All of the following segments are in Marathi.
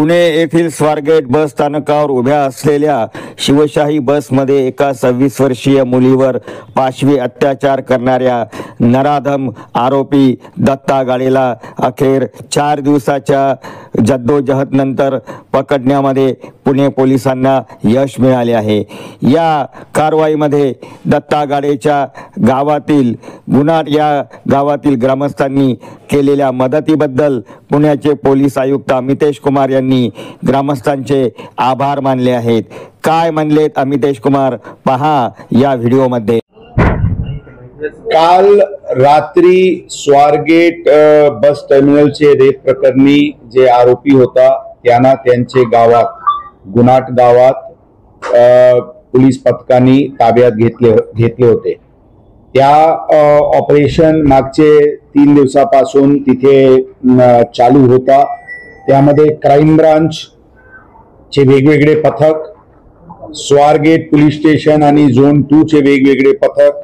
पुणे येथील स्वारगेट बस स्थानकावर उभ्या असलेल्या शिवशाही बसमध्ये एका 26 वर्षीय मुलीवर पाशवी अत्याचार करणाऱ्या नराधम आरोपी दत्ता गाडेला अखेर 4 दिवसाच्या जद्दोजहदनंतर पकडण्यामध्ये पुणे पोलिसांना यश मिळाले आहे। या कारवाईमध्ये दत्ता गाडेच्या गावातील गुणाट या गावातील ग्रामस्थांनी केलेल्या मदतीबद्दल पुण्याचे पोलीस आयुक्त अमितेश कुमार यांनी ग्रामस्थांचे आभार मानले आहेत। काय म्हणलेत अमितेश कुमार पहा या व्हिडिओमध्ये। काल रात्री स्वारगेट बस टर्मिनलचे रेप प्रकरणी जे आरोपी होता त्यांना त्यांचे गावात गुणाट गावात पोलीस पथकाने ताब्यात घेतले होते। त्या ऑपरेशन मागचे 3 दिवसापासून तिथे चालू होता। त्यामध्ये क्राइम ब्रांच चे वेगवेगळे पथक, स्वारगेट पोलीस स्टेशन आणि झोन 2 चे वेगवेगळे पथक,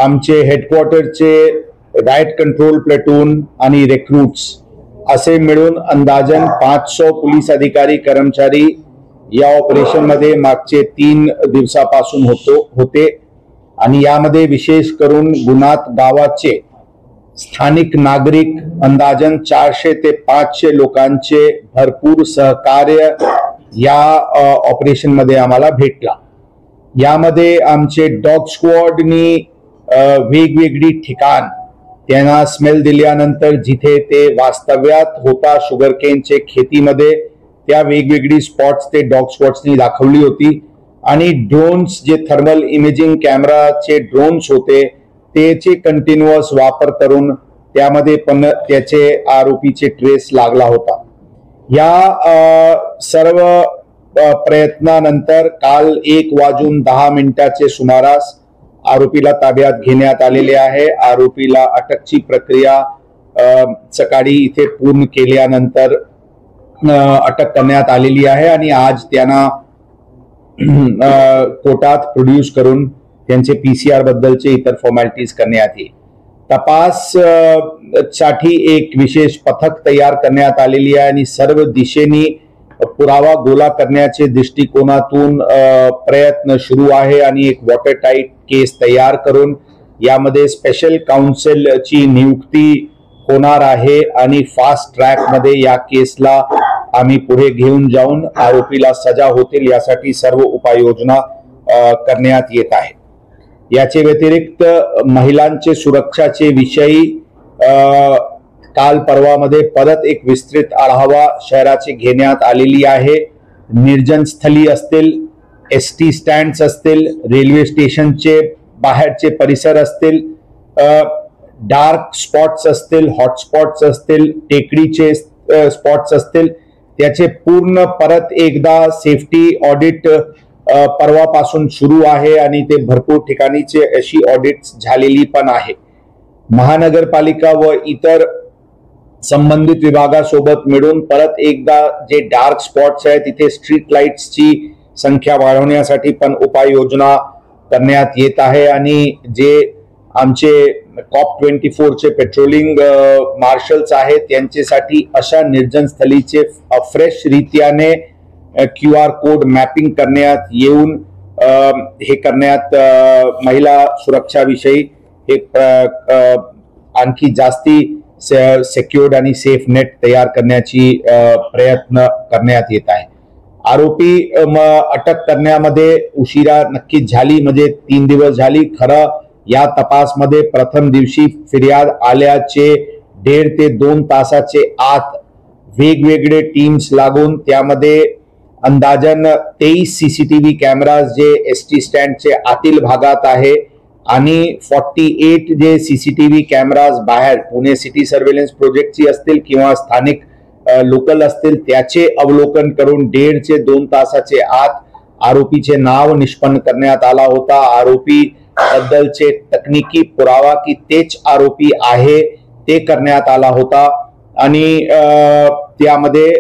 आमचे हेडक्वार्टरचे राईट कंट्रोल प्लेटून आणि रिक्रूट्स असे मिळून अंदाजन 500 पोलीस अधिकारी कर्मचारी या ऑपरेशन मध्ये मागचे 3 दिवसापासून होते आणि यामध्ये विशेष करून गुणात गावाचे स्थानिक नागरिक अंदाजन 400 ते 500 लोकांचे भरपूर सहकार्य या ऑपरेशन मध्ये आम्हाला भेटला। यामध्ये आमचे डॉग स्क्वॉडनी वेगवेगळी ठिकाण त्यांना स्मेल दिल्यानंतर जिथे ते वास्तव्यात होता शुगरकेनचे खेतीमध्ये त्या वेगवेगळी स्पॉट्स ते डॉग स्क्वॉड्सनी दाखवली होती आणि ड्रोन्स जे थर्मल इमेजिंग कॅमेराचे ड्रोन्स होते त्याचे कंटिन्युअस वापर करून त्यामध्ये पण त्याचे आरोपीचे ट्रेस लागला होता। या सर्व प्रयत्नानंतर काल 1:10 सुमारास आरोपीला ताब्यात घेण्यात आलेले आहे। आरोपीला अटकची प्रक्रिया सकाळी इथे पूर्ण केल्यानंतर अटक करण्यात आलेली आहे आणि आज त्यांना कोर्टात प्रोड्यूस करून त्यांचे PCR बद्दलचे इतर फॉर्मॅलिटीज करण्यात येईल। तपास साठी एक विशेष पथक तयार करण्यात आलेली आहे आणि सर्व दिशेने पुरावा गोळा करण्याचे दृष्टिकोनातून प्रयत्न सुरू आहे आणि एक वॉटर टाईट केस तयार करून यामध्ये स्पेशल काउन्सिलची नियुक्ती होणार आहे आणि फास्ट ट्रॅक मध्ये या केसला आम्ही पुढे घेऊन जाऊन आरोपीला सजा होतील यासाठी सर्व उपाययोजना करण्यात येत आहे। याचे व्यतिरिक्त महिलांचे सुरक्षाचे विषयी काल परवामध्ये परत एक विस्तृत आढावा शहराचे घेण्यात आलेली आहे। निर्जन स्थळी असतील, ST स्टँड्स असतील, रेल्वे स्टेशनचे बाहेरचे परिसर असतील, डार्क स्पॉट्स असतील, हॉटस्पॉट्स असतील, टेकडीचे स्पॉट्स असतील, त्याचे पूर्ण परत एकदा सेफ्टी ऑडिट परवापासून सुरू आहे आणि ते भरपूर ठिकाणीचे अशी ऑडिट्स झालेली पण आहे। महानगरपालिका व इतर संबंधित विभागासोबत मिळून परत एकदा जे डार्क स्पॉट्स आहेत तिथे स्ट्रीट लाईट्सची संख्या वाढवण्यासाठी पण उपाययोजना करण्यात येत आहे आणि जे आमचे COP24 चे पेट्रोलिंग मार्शल्स आहेत त्यांच्यासाठी अशा निर्जन स्थळीचे फ्रेश रीत्याने QR कोड मॅपिंग करण्यात येऊन हे करण्यात महिला सुरक्षाविषयी एक आणखी जास्ती सेक्युर्ड आणि सेफ नेट तयार करण्याची प्रयत्न करण्यात येत आहे। आरोपी अटक करण्यामध्ये उशिरा नक्कीच झाली, म्हणजे 3 दिवस झाली। खरं या तपासमध्ये प्रथम दिवशी फिर्याद आल्याचे 1.5 ते 2 तासाचे आत वेगवेगळे टीम्स लागून त्यामध्ये अंदाजन 23 CCTV कॅमेराज जे ST स्टँडचे आतील भागात आहे आणि 48 जे CCTV कॅमेराज बाहेर पुणे सिटी सर्व्हेलन्स प्रोजेक्टची असतील किंवा स्थानिक लोकल असतील त्याचे अवलोकन करून 1.5 ते 2 तासाचे आत आरोपीचे नाव निष्पन्न करण्यात आला होता। आरोपी बद्दलचे तकनिकी पुरावा की तेच आरोपी आहे ते करण्यात आला होता आणि त्यामध्ये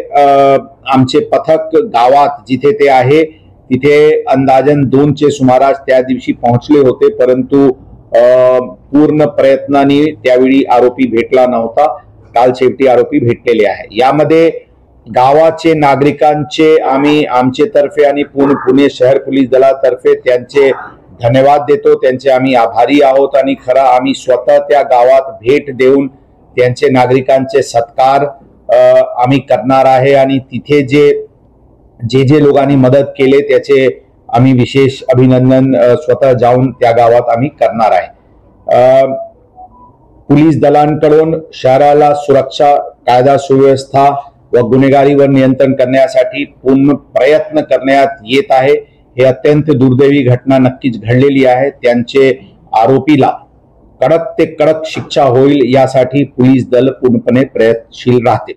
आमचे पथक गावात जिथे ते आहे तिथे अंदाजन 2चे सुमारास त्या दिवशी पोहोचले होते, परंतु पूर्ण प्रयत्नाने त्यावेळी आरोपी भेटला नव्हता। काल शेवटी आरोपी भेटलेले आहे। यामध्ये गावाचे नागरिकांचे आम्ही आमचे तर्फे आणि पुणे शहर पोलीस दलातर्फे त्यांचे धन्यवाद देतो, त्यांचे आम्ही आभारी आहोत आणि खरा आम्ही स्वतः त्या गावात भेट देऊन त्यांचे नागरिकांचे सत्कार आम्ही करणार आहे आणि तिथे जे लोकांनी मदत केले त्याचे आम्ही विशेष अभिनंदन स्वतः जाऊन त्या गावात आम्ही करणार आहे। पोलीस दलांकडून शहराला सुरक्षा, कायदा सुव्यवस्था व गुन्हेगारीवर नियंत्रण करण्यासाठी पूर्ण प्रयत्न करण्यात येत आहे। हे अत्यंत दुर्दैवी घटना नक्कीच घडलेली आहे। त्यांचे आरोपीला कडक ते कडक शिक्षा होईल यासाठी पोलीस दल पूर्णपणे प्रयत्नशील राहते।